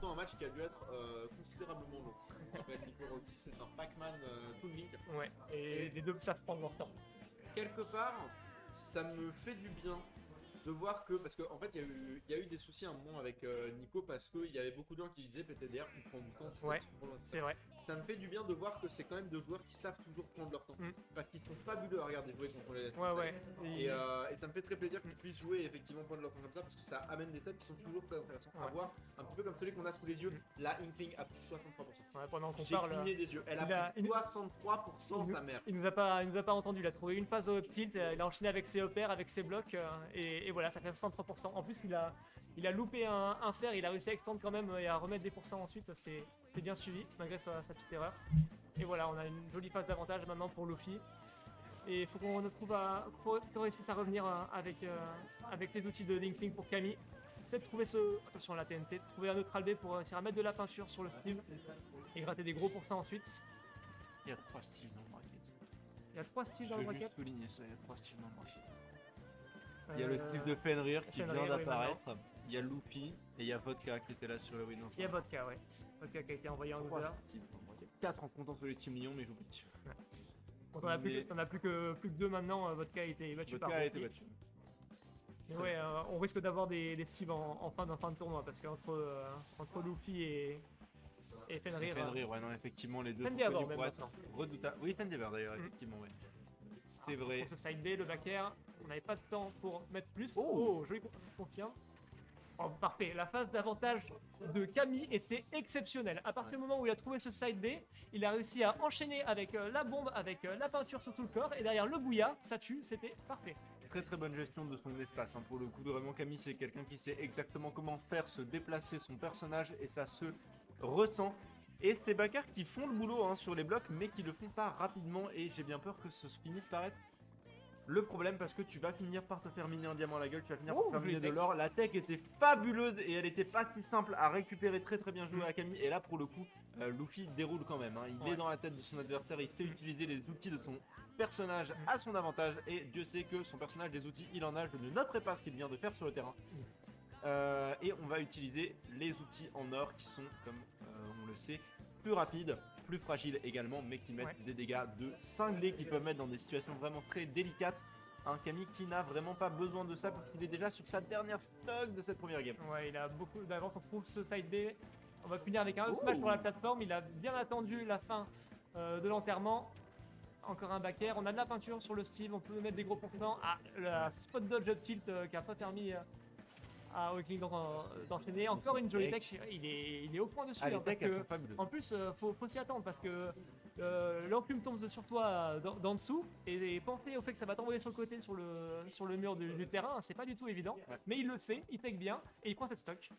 pourtant un match qui a dû être considérablement long. On rappelle Nico Rocky, c'est un Pac-Man Toon Link. Ouais, et les deux savent prendre leur temps. Quelque part, ça me fait du bien de voir que, parce qu'en fait il y a eu des soucis à un moment avec Nico parce qu'il y avait beaucoup de gens qui disaient PTDR tu prends du temps, Ouais, c'est vrai. ça me fait du bien de voir que c'est quand même deux joueurs qui savent toujours prendre leur temps parce qu'ils sont fabuleux à regarder jouer quand on les laisse Ouais. et ça me fait très plaisir qu'ils puissent jouer et effectivement prendre leur temps comme ça parce que ça amène des sets qui sont toujours très intéressants à voir, un petit peu comme celui qu'on a sous les yeux. La Inkling a pris 63%. Ouais, pendant qu'on J'ai parle, cligné des yeux, elle a pris 63% sa mère. il nous a pas entendu, il a trouvé une phase au up tilt, il a enchaîné avec ses opères, avec ses blocs, et voilà, ça fait 63%. En plus, il a loupé un fer, il a réussi à extendre quand même et à remettre des pourcents ensuite, c'était bien suivi, malgré sa petite erreur. Et voilà, on a une jolie phase d'avantage maintenant pour Luffy. Et il faut qu'on réussisse à revenir avec les outils de Linkling pour Camille. Peut-être trouver attention à la TNT, trouver un autre albé pour réussir à mettre de la peinture sur le Steve et gratter des gros pourcents ensuite. Il y a 3 styles dans le bracket. Il y a 3 styles dans Je le vais bracket. juste souligner ça, il y a 3 styles dans le bracket. Il y a le style de Fenrir qui Fenrir, vient oui, d'apparaître, il y a Luffy et il y a Vodka qui était là sur le win. Il y a Vodka, ouais. Vodka qui a été envoyé en loser. 4 en comptant sur les Team Lyon, mais j'oublie dessus. Quand on a plus que 2 maintenant, Vodka a été battu par Vodka a été Luffy. battu. Mais ouais, on risque d'avoir des Steve en fin de tournoi parce qu'entre Luffy et Fenrir. Fenrir, ouais, non, effectivement, les deux Fendi sont avant, connus même pour être maintenant. redoutables. Oui, Fendever d'ailleurs, effectivement, ouais. C'est vrai. Pour ce side B, le back air, on n'avait pas de temps pour mettre plus. Oh. Joli confirme. Oh, parfait, la phase d'avantage de Camille était exceptionnelle. À partir du moment où il a trouvé ce side B, il a réussi à enchaîner avec la bombe, avec la peinture sur tout le corps, et derrière le bouilla, ça tue, c'était parfait. Très très bonne gestion de son espace. Hein. Pour le coup, vraiment, Camille, c'est quelqu'un qui sait exactement comment faire se déplacer son personnage et ça se ressent. Et c'est backers qui font le boulot hein, sur les blocs, mais qui le font pas rapidement. Et j'ai bien peur que ce finisse par être le problème parce que tu vas finir par te faire miner un diamant à la gueule, tu vas finir par te faire miner de l'or. La tech était fabuleuse et elle était pas si simple à récupérer, très très bien joué à Camille. Et là, pour le coup, Luffy déroule quand même. Hein. Il est dans la tête de son adversaire, il sait utiliser les outils de son personnage à son avantage. Et Dieu sait que son personnage, des outils, il en a. Je ne noterai pas ce qu'il vient de faire sur le terrain. Et on va utiliser les outils en or qui sont, comme on le sait, plus rapides, plus fragiles également, mais qui mettent des dégâts de cinglés qui peuvent mettre dans des situations vraiment très délicates. Un Camille qui n'a vraiment pas besoin de ça puisqu'il est déjà sur sa dernière stock de cette première game. Ouais, il a beaucoup d'avance, on trouve ce side B. On va finir avec un autre match pour la plateforme. Il a bien attendu la fin de l'enterrement. Encore un back air. On a de la peinture sur le Steve, on peut mettre des gros pourcents. Ah, la spot dodge up tilt qui a pas permis à Wakeling d'enchaîner. Encore une jolie tech. Il est au point dessus. Ah, les hein, parce techs, elles que, sont fabuleuses. en plus, faut s'y attendre parce que l'enclume tombe sur toi d'en dessous et penser au fait que ça va t'envoyer sur le côté, sur le mur du terrain, c'est pas du tout évident. Ouais. Mais il le sait, il tech bien et il prend cette stock.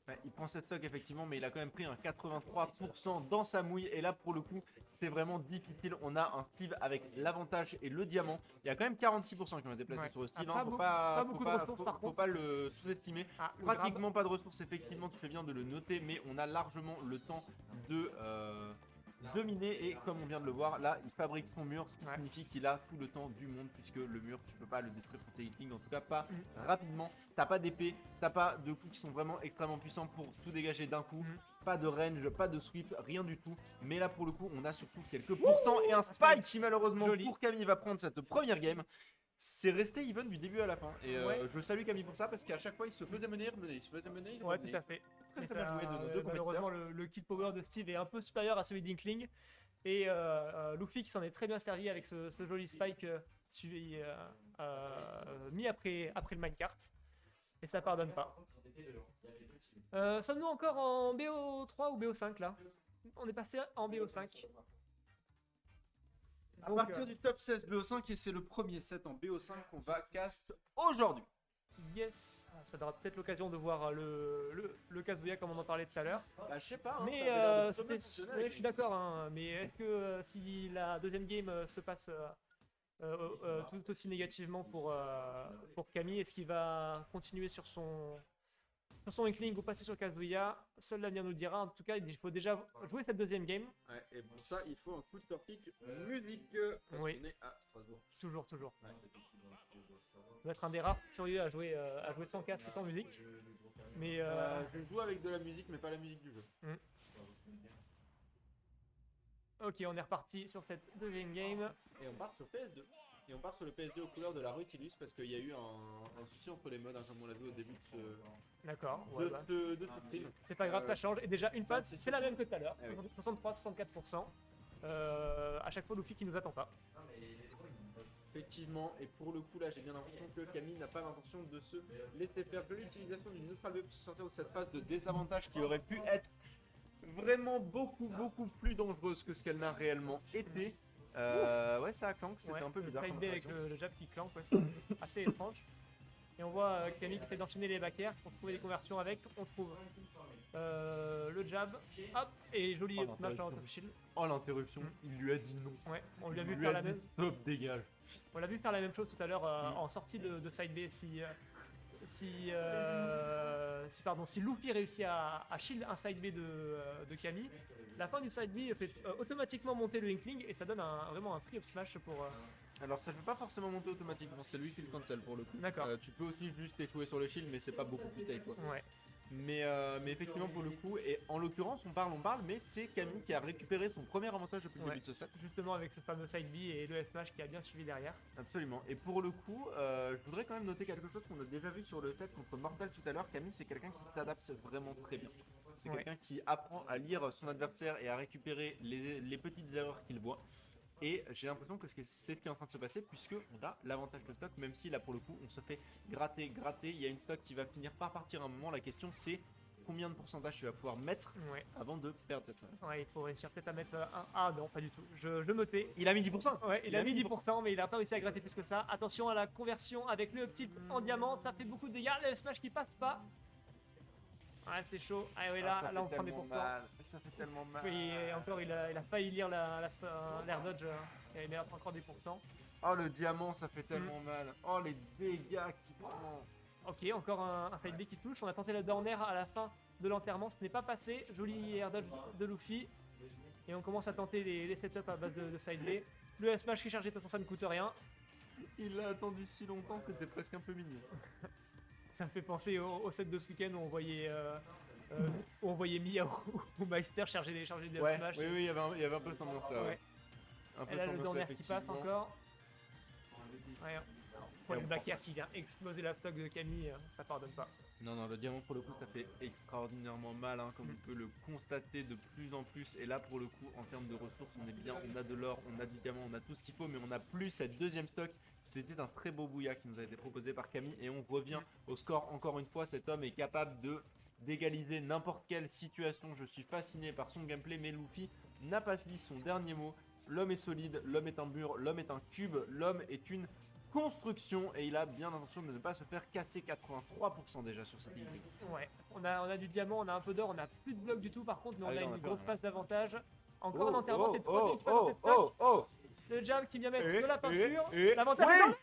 Ouais, il prend cette stock effectivement, mais il a quand même pris un 83% dans sa mouille. Et là, pour le coup, c'est vraiment difficile. On a un Steve avec l'avantage et le diamant. Il y a quand même 46% qui ont été placés sur le Steve. Ah, pas beaucoup de ressources, par faut contre. pas le sous-estimer. Ah, le Pratiquement pas de ressources, effectivement, tu fais bien de le noter. Mais on a largement le temps de miner. Et comme on vient de le voir, là, il fabrique son mur, ce qui signifie qu'il a tout le temps du monde. Puisque le mur, tu peux pas le détruire pour tes Heatling, en tout cas pas rapidement. T'as pas d'épée, t'as pas de coups qui sont vraiment extrêmement puissants pour tout dégager d'un coup. Pas de range, pas de sweep, rien du tout. Mais là, pour le coup, on a surtout quelques pourcents et un spike qui, malheureusement, pour Camille, va prendre cette première game. C'est resté even du début à la fin. Et je salue Camille pour ça parce qu'à chaque fois, il se faisait mener, il se faisait mener. Ouais, tout à fait. Très très bien joué de nos deux Malheureusement, compétiteurs. le kill power de Steve est un peu supérieur à celui d'Inkling. Et Luffy qui s'en est très bien servi avec ce joli spike mis après le minecart. Et ça pardonne pas. Sommes-nous encore en BO3 ou BO5 là? On est passé en BO5. À partir du top 16 BO5 et c'est le premier set en BO5 qu'on va cast aujourd'hui. Yes, ça donnera peut-être l'occasion de voir le Kazuya comme on en parlait tout à l'heure. Bah je sais pas, hein, Mais ça avait l'air de plutôt c'était, bien fonctionner ouais, avec je suis d'accord. Hein, mais est-ce que si la deuxième game se passe tout aussi négativement pour Camille, est-ce qu'il va continuer sur son sur son Inkling ou passer sur Kazuya, seul l'avenir nous le dira. En tout cas, il faut déjà jouer cette deuxième game. Ouais, et pour ça, il faut un counter pick musique. Parce Oui. qu'on est à Strasbourg. Toujours. Ouais. Ça doit être un des rares furieux à jouer sans casque et sans musique. Mais Je joue avec de la musique, mais pas la musique du jeu. ok, on est reparti sur cette deuxième game. Et on part sur PS2. Et on part sur le PS2 aux couleurs de la Rutilus parce qu'il y a eu un souci entre les modes, hein, comme on l'a vu au début de D'accord. ce, Ouais, bah. de ce stream. C'est pas grave, ça change. Et déjà, une phase, c'est c'est la même que tout à l'heure. Ah oui. 63-64%. À chaque fois, Luffy qui nous attend pas. Effectivement, et pour le coup là j'ai bien l'impression que Camille n'a pas l'intention de se laisser faire de l'utilisation d'une neutral web pour se sortir de cette phase de désavantage qui aurait pu être vraiment beaucoup plus dangereuse que ce qu'elle n'a réellement été. Ouais, ça a clank, c'était Ouais, un peu bizarre. le comme side B avec interaction. le jab qui clank, ouais, c'est assez étrange. Et on voit Camille qui fait d'enchaîner les back air pour trouver des conversions avec. On trouve le jab, hop, et joli Oh, smash l'interruption. en top shield. Oh l'interruption, il lui a dit non. Ouais, on lui a Il vu lui faire a la dit même. stop, dégage. On l'a vu faire la même chose tout à l'heure en sortie de side B. Si Luffy réussit à shield un side B de Camille, la fin du side B fait automatiquement monter le Inkling et ça donne vraiment un free up smash pour. Alors ça ne fait pas forcément monter automatiquement, c'est lui qui le cancel pour le coup. D'accord. Tu peux aussi juste échouer sur le shield mais c'est pas beaucoup plus safe quoi. Ouais. Mais effectivement pour le coup, et en l'occurrence on parle, mais c'est Camille qui a récupéré son premier avantage depuis le Ouais. début de ce set. Justement avec ce fameux side B et le smash qui a bien suivi derrière. Absolument. Et pour le coup, je voudrais quand même noter quelque chose qu'on a déjà vu sur le set contre Mortal tout à l'heure. Camille, c'est quelqu'un qui s'adapte vraiment très bien. C'est Ouais. quelqu'un qui apprend à lire son adversaire et à récupérer les petites erreurs qu'il voit. Et j'ai l'impression que c'est ce qui est en train de se passer puisque on a l'avantage de stock, même si là pour le coup on se fait gratter. Il y a une stock qui va finir par partir à un moment. La question c'est combien de pourcentage tu vas pouvoir mettre Ouais. avant de perdre cette phase. Ouais, il faut réussir peut-être à mettre un. Ah non, pas du tout. Je me tais. Il a mis 10%. Ouais, il a mis 10%, mais il a pas réussi à gratter plus que ça. Attention à la conversion avec le up tilt en diamant, ça fait beaucoup de dégâts. Le smash qui passe pas. Ouais, c'est chaud. Ah oui, là, là on prend des pourcents. Ça fait tellement mal. Oui, et encore, il a failli lire l'air dodge. Il avait encore des pourcents. Oh le diamant ça fait tellement mal. Oh les dégâts qu'il prend. Ok, encore un side B qui touche. On a tenté le down air à la fin de l'enterrement, ce n'est pas passé. Joli air dodge de Luffy. Et on commence à tenter les setups à base de side B. Le smash qui est chargé, de toute façon ça ne coûte rien. Il l'a attendu si longtemps, c'était presque un peu mignon. Ça me fait penser au set de ce week-end où on voyait Mia ou Meister charger des Ouais, smash. oui, il y avait un peu cette ambiance là. Ouais. Un peu Et là, cette le ambiance-là, down air qui passe effectivement. encore. Ouais, pour Et le on back air qui vient exploser la stock de Camille, ça pardonne pas. Non, le diamant pour le coup ça fait extraordinairement mal, hein, comme on peut le constater de plus en plus. Et là pour le coup, en termes de ressources, on est bien, on a de l'or, on a du diamant, on a tout ce qu'il faut, mais on n'a plus cette deuxième stock. C'était un très beau bouillard qui nous a été proposé par Camille. Et on revient au score encore une fois. Cet homme est capable d'égaliser n'importe quelle situation. Je suis fasciné par son gameplay, mais Luffy n'a pas dit son dernier mot. L'homme est solide, l'homme est un mur, l'homme est un cube, l'homme est une construction et il a bien l'intention de ne pas se faire casser. 83% déjà sur cette ligne. Ouais, on a du diamant, on a un peu d'or, on a plus de blocs du tout par contre, mais Ah on oui, a non, une d'accord, grosse ouais. phase d'avantage. Encore un enterrement, c'est le troisième qui passe dans cette stock. Le jab qui vient mettre de la peinture. L'avantage est dans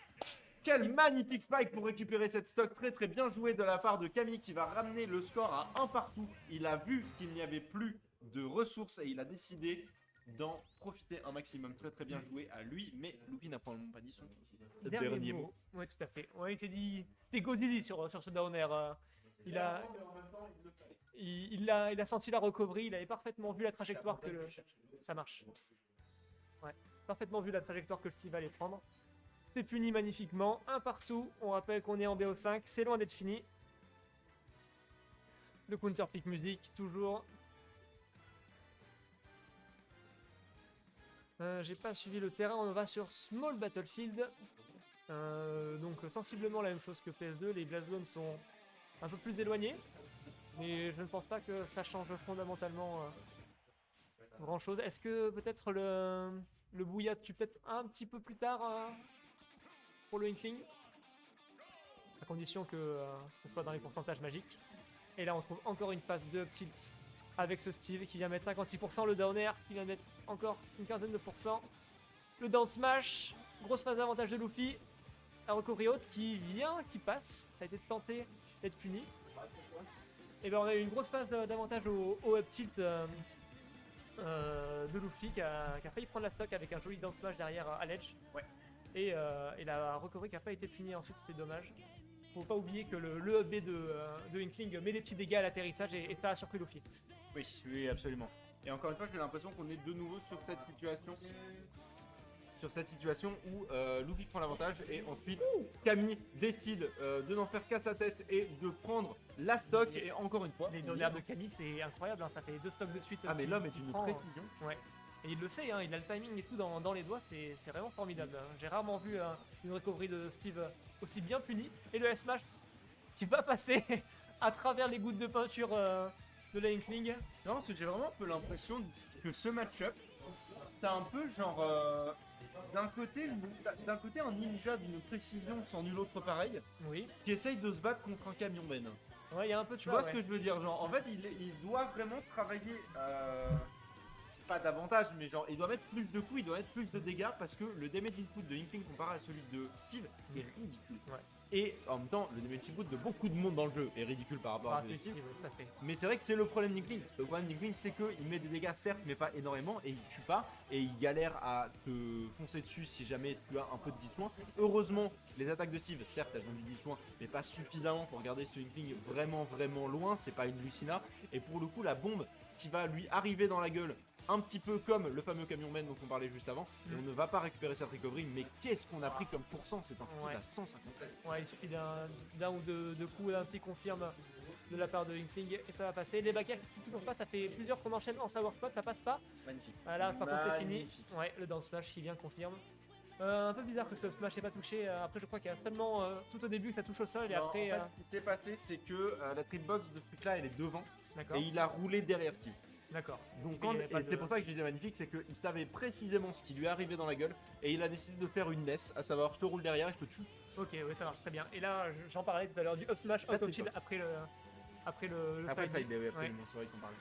Quel magnifique spike pour récupérer cette stock, très bien joué de la part de Camille qui va ramener le score à 1 partout. Il a vu qu'il n'y avait plus de ressources et il a décidé d'en profiter un maximum. Très bien joué à lui, mais Luffy n'a probablement pas dit son dernier mot. Ouais, tout à fait. Ouais, il s'est dit, c'était Gozili sur ce down air. Il a senti la recovery, il avait parfaitement vu la trajectoire que ça marche. Ouais, parfaitement vu la trajectoire que le Steve allait prendre. C'est puni magnifiquement, un partout. On rappelle qu'on est en BO5, c'est loin d'être fini. Le counter pick musique, toujours. J'ai pas suivi le terrain, on va sur Small Battlefield. Donc sensiblement la même chose que PS2, les Blast Zones sont un peu plus éloignés. Mais je ne pense pas que ça change fondamentalement grand chose. Est-ce que peut-être le Bouya tue peut-être un petit peu plus tard pour le Inkling, à condition que ce soit dans les pourcentages magiques. Et là on trouve encore une phase de up tilt avec ce Steve qui vient mettre 56%, le down air qui vient mettre encore une quinzaine de pourcents, le down smash, grosse phase d'avantage de Luffy, la recovery haute qui passe, ça a été tenté d'être puni. Et ben on a eu une grosse phase d'avantage au up tilt de Luffy qui a failli prendre la stock avec un joli down smash derrière à l'edge. Ouais. Et la recovery qui a pas été punie ensuite, c'était dommage. Faut pas oublier que le up B de Inkling met des petits dégâts à l'atterrissage et ça a surpris Luffy. Oui, absolument. Et encore une fois, j'ai l'impression qu'on est de nouveau sur cette situation où Luffy prend l'avantage et ensuite Camille décide de n'en faire qu'à sa tête et de prendre la stock. Et encore une fois, Les donneurs de Camille, c'est incroyable, hein, ça fait 2 stocks de suite. ah mais l'homme est d'une prend, précision. Ouais. Et il le sait, hein, il a le timing et tout dans les doigts, c'est vraiment formidable. J'ai rarement vu une recovery de Steve aussi bien punie. Et le S-Smash qui va passer à travers les gouttes de peinture de la Inkling. C'est vraiment parce que j'ai vraiment un peu l'impression que ce match-up, t'as un peu genre d'un côté un ninja d'une précision sans nul autre pareil Oui, qui essaye de se battre contre un camion Ben. ouais, il y a un peu de Tu ça. vois ouais. ce que je veux dire, genre en fait il doit vraiment travailler pas davantage mais genre il doit mettre plus de coups, il doit mettre plus de dégâts parce que le damage input de Inkling comparé à celui de Steve est ridicule. Ouais. Et en même temps le damage input de beaucoup de monde dans le jeu est ridicule par rapport Ah, à celui de si, Steve. ouais, tout à fait. Mais c'est vrai que c'est le problème d'Inkling. Le problème d'Inkling, c'est qu'il met des dégâts, certes, mais pas énormément, et il tue pas, et il galère à te foncer dessus si jamais tu as un peu de 10 points. Heureusement, les attaques de Steve, certes, elles ont du 10 points, mais pas suffisamment pour garder ce Inkling vraiment, vraiment loin. C'est pas une Lucina. Et pour le coup, la bombe qui va lui arriver dans la gueule, un petit peu comme le fameux camion man dont on parlait juste avant, et on ne va pas récupérer cette recovery, mais qu'est-ce qu'on a pris comme pourcent? C'est un truc Ouais. à 157. Ouais, il suffit d'un ou deux coups, d'un petit confirme de la part de Inkling et ça va passer. Les backers qui toujours pas, ça fait plusieurs qu'on enchaîne en sour spot, ça passe pas. Magnifique. Voilà, par contre c'est fini. Magnifique. Ouais, le down smash qui vient confirme. Un peu bizarre que ce smash n'ait pas touché. Après, je crois qu'il y a seulement tout au début que ça touche au sol et Non, après. en fait, ce qui s'est passé, c'est que la tripbox de ce truc-là, elle est devant, D'accord. et il a roulé derrière Steve. D'accord. Donc Oui, quand- il y avait pas et de- c'est pour ça que je disais magnifique, c'est qu'il savait précisément ce qui lui est arrivé dans la gueule et il a décidé de faire une NES, à savoir je te roule derrière et je te tue. Ok, ouais, ça marche très bien. Et là, j'en parlais tout à l'heure du up smash, Pas auto de shield box. après le Après side il B. oui, absolument, c'est vrai qu'on parlait.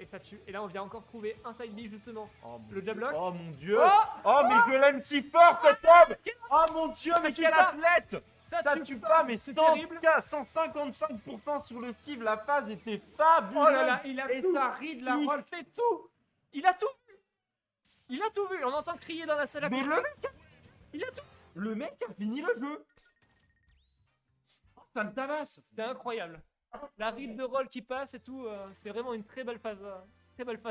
Et ça tue. Et là, on vient encore trouver un side B justement. Oh, Le jab lock. Oh mon dieu. Oh Oh mais je l'aime si fort cet homme. Oh mon dieu, mais tue quel pas. athlète. Ça tue pas, mais c'est 100 terrible. 155% sur le Steve, la phase était fabuleuse. Oh là là, il a et tout. ça rit de la roll. Il fait tout. Il a tout vu. Il a tout vu. On entend crier dans la salle à Mais côté. le mec, Il a tout. le mec a fini le jeu. Oh, ça me tabasse. C'était incroyable. La ride de roll qui passe et tout, c'est vraiment une très belle phase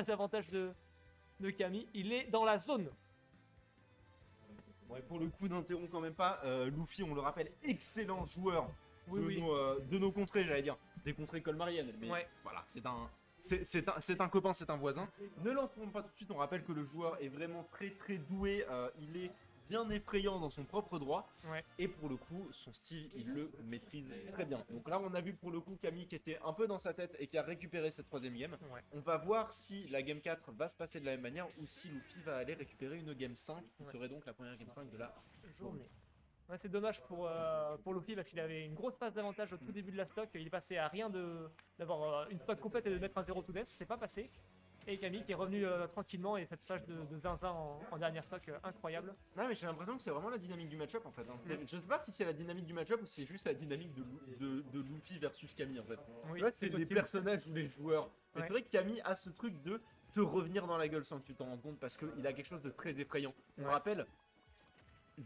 d'avantage de Camille. Il est dans la zone. Bon, et pour le coup, n'interrompt quand même pas. Luffy, on le rappelle, excellent joueur Oui, oui. de nos contrées, j'allais dire. Des contrées colmariennes. Mais Ouais. voilà, c'est un copain, c'est un voisin. Ne l'entourons pas tout de suite, on rappelle que le joueur est vraiment très très doué. Il est bien effrayant dans son propre droit. Ouais. Et pour le coup, son style, il le maîtrise très bien. Donc là, on a vu pour le coup Camille qui était un peu dans sa tête et qui a récupéré cette troisième game. Ouais. On va voir si la game 4 va se passer de la même manière ou si Luffy va aller récupérer une game 5, qui Ouais. serait donc la première game 5 de la Journée. Ouais, c'est dommage pour Luffy parce qu'il avait une grosse phase d'avantage au tout début de la stock. Il est passé à rien d'avoir une stock complète et de mettre un 0 to death. C'est pas passé. Et Camille qui est revenu tranquillement et cette phase de zinzin en dernière stock incroyable. Non mais j'ai l'impression que c'est vraiment la dynamique du match-up en fait. Hein. Je sais pas si c'est la dynamique du match-up ou si c'est juste la dynamique de Luffy versus Camille en fait. Oui, Ouais, c'est les possible. personnages ou les joueurs. Mais Ouais. c'est vrai que Camille a ce truc de te revenir dans la gueule sans que tu t'en rendes compte parce qu'il a quelque chose de très effrayant. On Ouais. rappelle,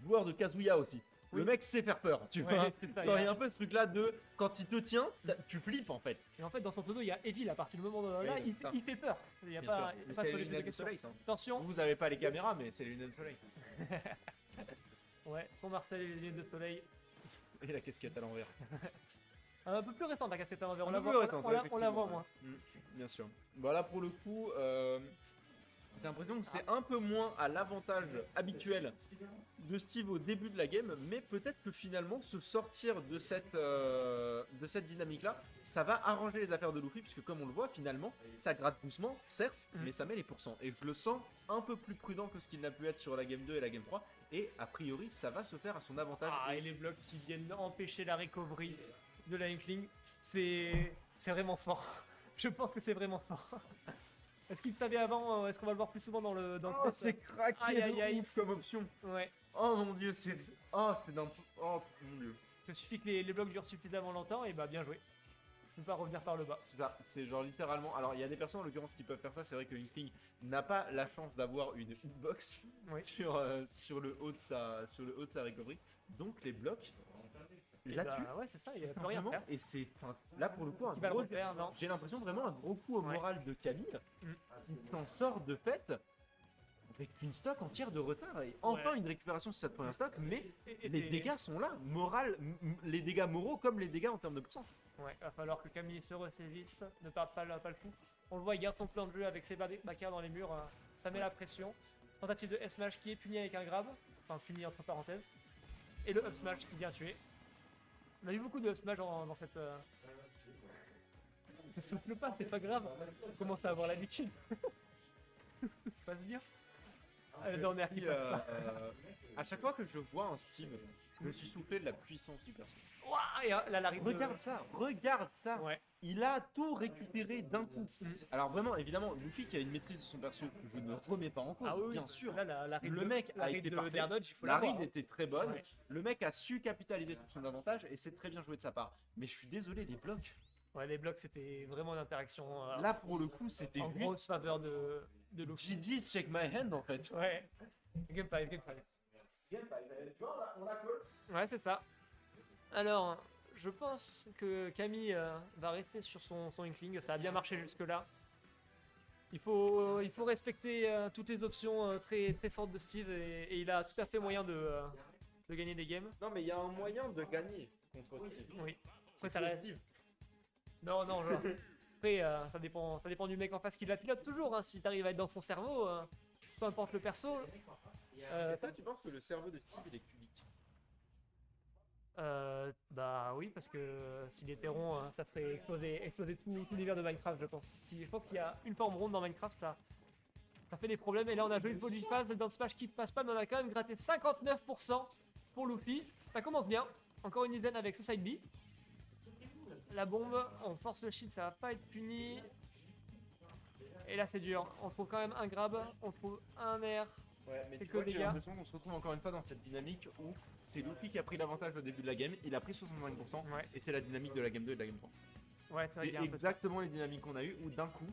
joueur de Kazuya aussi. Le Oui. mec sait faire peur, tu Ouais, vois. c'est ça, Genre, il y a un peu ce truc là de quand il te tient, tu flippes en fait. Et en fait, dans son pseudo, il y a Evil à partir du moment de là, Oui, il, c'est ça. il fait peur. Il n'y a Bien pas, sûr. il y a Mais pas c'est de les lunettes de question. soleil ça. Attention, Vous avez pas les caméras mais c'est les lunettes de soleil. ouais, son Marcel et les lunettes de soleil. Et la casquette à l'envers. Un peu plus récente la cassette à l'envers, on Un la peu plus voit, récente, on la voit effectivement, moins. Bien sûr. Bon là pour le coup, j'ai l'impression que c'est un peu moins à l'avantage habituel de Steve au début de la game, mais peut-être que finalement se sortir de cette dynamique-là, ça va arranger les affaires de Luffy, puisque comme on le voit finalement, ça gratte doucement, certes, Mhm. mais ça met les pourcents. Et je le sens un peu plus prudent que ce qu'il n'a pu être sur la game 2 et la game 3, et a priori ça va se faire à son avantage. Ah, et les blocs qui viennent empêcher la recovery de la Inkling, c'est vraiment fort. Je pense que c'est vraiment fort. Est-ce qu'il savait avant Est-ce qu'on va le voir plus souvent dans le Oh, spot c'est craqué Aïe, aïe, de aïe. ouf comme option. Ouais. Oh mon dieu, c'est d'un... Oh mon dieu. Ça suffit que les blocs durent suffisamment longtemps et bah bien joué. tu peux pas revenir par le bas. C'est ça, c'est genre littéralement. Alors, il y a des personnes en l'occurrence qui peuvent faire ça. C'est vrai que Inkling n'a pas la chance d'avoir une hitbox Oui. sur le haut de sa recovery. Donc, les blocs, Et là-dessus, bah, ouais, c'est ça, il y a plus rien à simplement, faire. et c'est enfin, là pour le coup un Qui va le gros. refaire, non? J'ai l'impression vraiment un gros coup au Ouais. moral de Camille Mm. qui s'en sort de fait avec une stock entière de retard et enfin Ouais. une récupération sur cette première stock, mais Et les c'est- dégâts sont là, les dégâts moraux comme les dégâts en termes de pourcent. Ouais, va falloir que Camille se ressaisisse, ne perde pas le coup. On le voit, il garde son plan de jeu avec ses backers dans les murs, ça met la pression. Tentative de S-Smash qui est puni avec un grab, enfin puni entre parenthèses. Et le up-smash qui vient tuer. On a eu beaucoup de up-smash dans cette... Ne souffle pas, c'est pas grave, on commence à avoir l'habitude. Ça se passe bien. On est Puis, à chaque fois que je vois un Steve, je me suis soufflé de la puissance du perso. Ouah, et là, l'arrivée de- Regarde ça. Ouais. Il a tout récupéré d'un coup. Mm. Alors vraiment, évidemment, Luffy qui a une maîtrise de son perso que je ne remets pas en cause, Ah oui, bien parce que sûr. là, la read Le de- mec la a read été de parfait. Bear Dodge, il faut La l'avoir, read hein. était très bonne. Ouais. Le mec a su capitaliser sur son avantage et c'est très bien joué de sa part. Mais je suis désolé, les blocs. Ouais, les blocs, c'était vraiment une interaction Là, pour le coup, c'était en juste grosse faveur de Luffy. GG's shake my hand en fait. Ouais. Game 5, Game 5. Ouais, c'est ça. Alors, je pense que Camille va rester sur son Inkling. Ça a bien marché jusque-là. Il faut respecter toutes les options très, très fortes de Steve et il a tout à fait moyen de gagner des games. Non, mais il y a un moyen de gagner contre Steve. Oui. Après, ça reste. Non, non, genre. Après, ça dépend du mec en face qui la pilote toujours. Hein. Si t'arrives à être dans son cerveau, peu importe le perso. Est-ce que tu penses que le cerveau de Steve il est cubique? Bah oui, parce que s'il était rond, ça ferait exploser tout l'univers de Minecraft, je pense. Si, je pense qu'il y a une forme ronde dans Minecraft, ça fait des problèmes. Et là, on a joué le Body Pass, le Down Smash qui passe pas, mais on a quand même gratté 59% pour Luffy. Ça commence bien. Encore une dizaine avec ce side B. La bombe, on force le shield, ça va pas être puni. Et là, c'est dur. On trouve quand même un grab, on trouve un air. Ouais, mais tu Quelques vois, j'ai dégâts. l'impression qu'on se retrouve encore une fois dans cette dynamique où c'est Luffy qui a pris l'avantage au début de la game, il a pris 65%, Ouais, et c'est la dynamique de la game 2 et de la game 3. ouais, ça C'est il y a un peu ça. exactement les dynamiques qu'on a eues où d'un coup,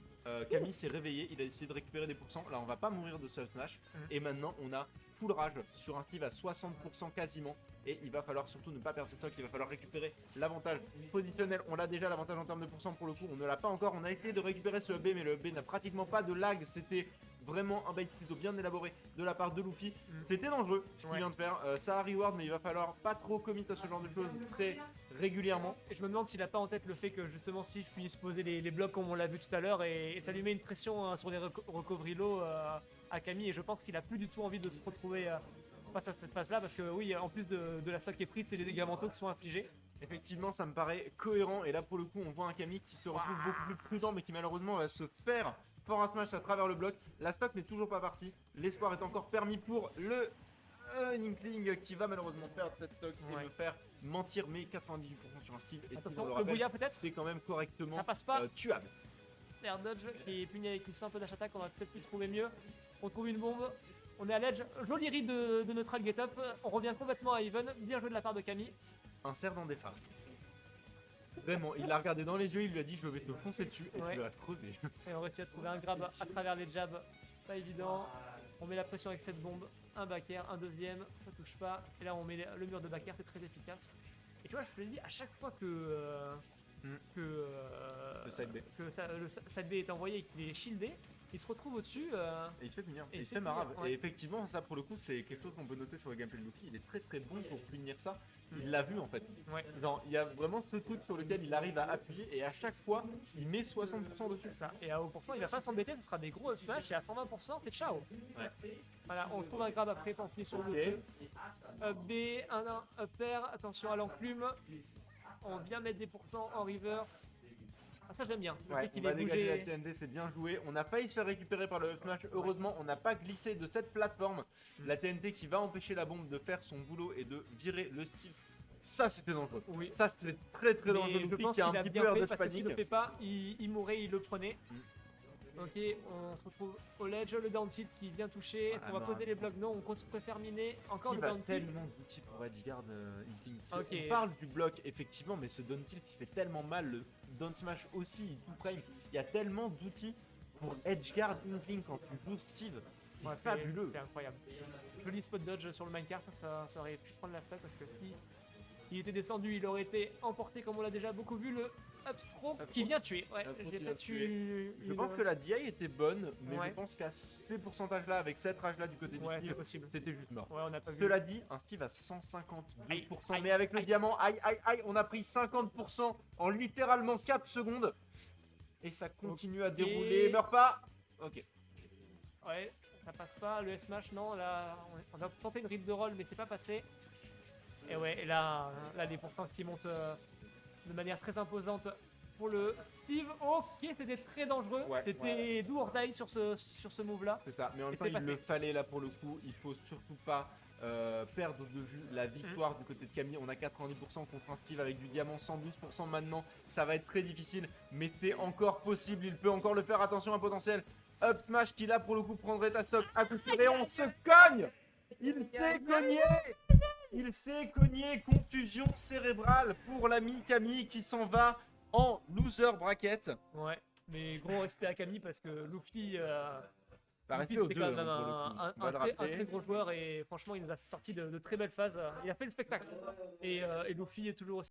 Camille s'est réveillé, il a essayé de récupérer des pourcents, là on va pas mourir de Sub Smash, et maintenant on a full rage sur un Steve à 60% quasiment, et il va falloir surtout ne pas perdre cette stock, il va falloir récupérer l'avantage positionnel, on l'a déjà l'avantage en termes de pourcent pour le coup, on ne l'a pas encore, on a essayé de récupérer ce B mais le B n'a pratiquement pas de lag, c'était vraiment un bait plutôt bien élaboré de la part de Luffy, c'était dangereux ce qu'il Ouais. vient de faire, ça a reward mais il va falloir pas trop commit à ce genre de choses très régulièrement. Et je me demande s'il a pas en tête le fait que justement si je puisse poser les blocs comme on l'a vu tout à l'heure et ça lui met une pression sur les recovery low à Camille et je pense qu'il a plus du tout envie de se retrouver face à cette phase là parce que oui en plus de la stock qui est prise c'est les dégâts mentaux qui sont infligés. Effectivement, ça me paraît cohérent. Et là, pour le coup, on voit un Camille qui se retrouve beaucoup plus prudent, mais qui malheureusement va se faire fort un smash à travers le bloc. La stock n'est toujours pas partie. L'espoir est encore permis pour le Inkling qui va malheureusement perdre cette stock et Ouais. me faire mentir. Mais 98% sur un Steve. Et Steve, Attention, on le le rappelle, brouillard peut-être. c'est quand même correctement Ça passe pas. tuable. Air dodge qui est puni avec une simple dash attack, on aurait peut-être pu trouver mieux. On trouve une bombe, on est à l'edge. Joli read de neutral get up, on revient complètement à even. Bien joué de la part de Camille. Un cerf dans des phares. Vraiment, il l'a regardé dans les yeux, il lui a dit je vais te foncer dessus et Ouais. tu vas crever. Et on réussit à trouver un grab à travers les jabs. Pas évident. On met la pression avec cette bombe. Un backer, un deuxième, ça touche pas. Et là on met le mur de backer, c'est très efficace. Et tu vois, je te l'ai dit, à chaque fois que Le side B. le side B est envoyé et qu'il est shieldé, il se retrouve au-dessus. Et il se fait punir, Et il il se se fait fait marave. punir, ouais. Et effectivement, ça pour le coup, c'est quelque chose qu'on peut noter sur le gameplay de Luffy. Il est très très bon pour punir ça. Il l'a vu en fait. Ouais, Genre, il y a vraiment ce truc sur lequel il arrive à appuyer et à chaque fois, il met 60% dessus. c'est ça. Et à haut pourcent, il va pas s'embêter, ce sera des gros up smash. Et à 120%, c'est ciao. Ouais. Voilà, on trouve un grab après pour appuyer sur le Ok. feu. Up B, 1-1, up air, attention à l'enclume. On vient mettre des pourcents en reverse. Ah, ça j'aime bien. Le Ouais, fait on qu'il va ait dégager la bougé. TND, c'est bien joué. On a failli se faire récupérer par le up smash. Heureusement, on n'a pas glissé de cette plateforme. La TNT qui va empêcher la bombe de faire son boulot et de virer le style. Ça, c'était dangereux. Oui. Ça, c'était très très Mais dangereux. je Luffy pense qui a qu'il un a petit bien peu fait de parce que s'il panique. le fait pas, il mourrait, il le prenait. Ok, on se retrouve au ledge, le down tilt qui vient toucher. Est-ce Ah, qu'on va non, poser les blocs? Non, on préfère miner. Encore Il le a down tilt. tellement d'outils pour edgeguard Inkling. Ok. On parle du bloc effectivement, mais ce down tilt il fait tellement mal. Down Smash aussi, tout frame. Il y a tellement d'outils pour edgeguard Inkling quand tu joues Steve. C'est Ouais, fabuleux. C'est incroyable. Joli spot dodge sur le minecart, ça aurait pu prendre la stock parce que si il était descendu, il aurait été emporté comme on l'a déjà beaucoup vu. Le upstroke qui vient tuer. Ouais, Upstroke j'ai qui vient peut-être eu. Je pense que la DI était bonne, mais Ouais. je pense qu'à ces pourcentages-là, avec cette rage-là du côté du Ouais, Steve, c'est possible. c'était juste mort. Ouais, on n'a pas vu. Cela dit, un Steve à 152%, Aïe, mais avec le aïe. diamant, aïe aïe aïe, on a pris 50% en littéralement 4 secondes. Et ça continue à dérouler, meurs pas. Ok. Ouais, ça passe pas. Le S-Smash, non. Là, on a tenté une ride de roll, mais c'est pas passé. Et ouais, et là les pourcents qui montent de manière très imposante pour le Steve. Ok, c'était très dangereux. Ouais, C'était do or die sur ce move-là. C'est ça, mais en même Et temps, c'est il pas le fait. fallait là pour le coup. Il faut surtout pas perdre de vue la victoire du côté de Camille. On a 90% contre un Steve avec du diamant, 112% maintenant. Ça va être très difficile, mais c'est encore possible. Il peut encore le faire. Attention, un potentiel up smash qui là pour le coup prendrait ta stock à coup sûr. Et on se cogne. Il s'est cogné. Il s'est cogné. Contusion cérébrale pour l'ami Camille qui s'en va en loser bracket. Ouais, mais gros respect à Camille parce que Luffy. Va Luffy, rester aux c'était deux, quand même hein, pour le coup. un On va le très, un rappeler. très gros joueur et franchement il nous a sorti de très belles phases. Il a fait le spectacle. Et Luffy est toujours aussi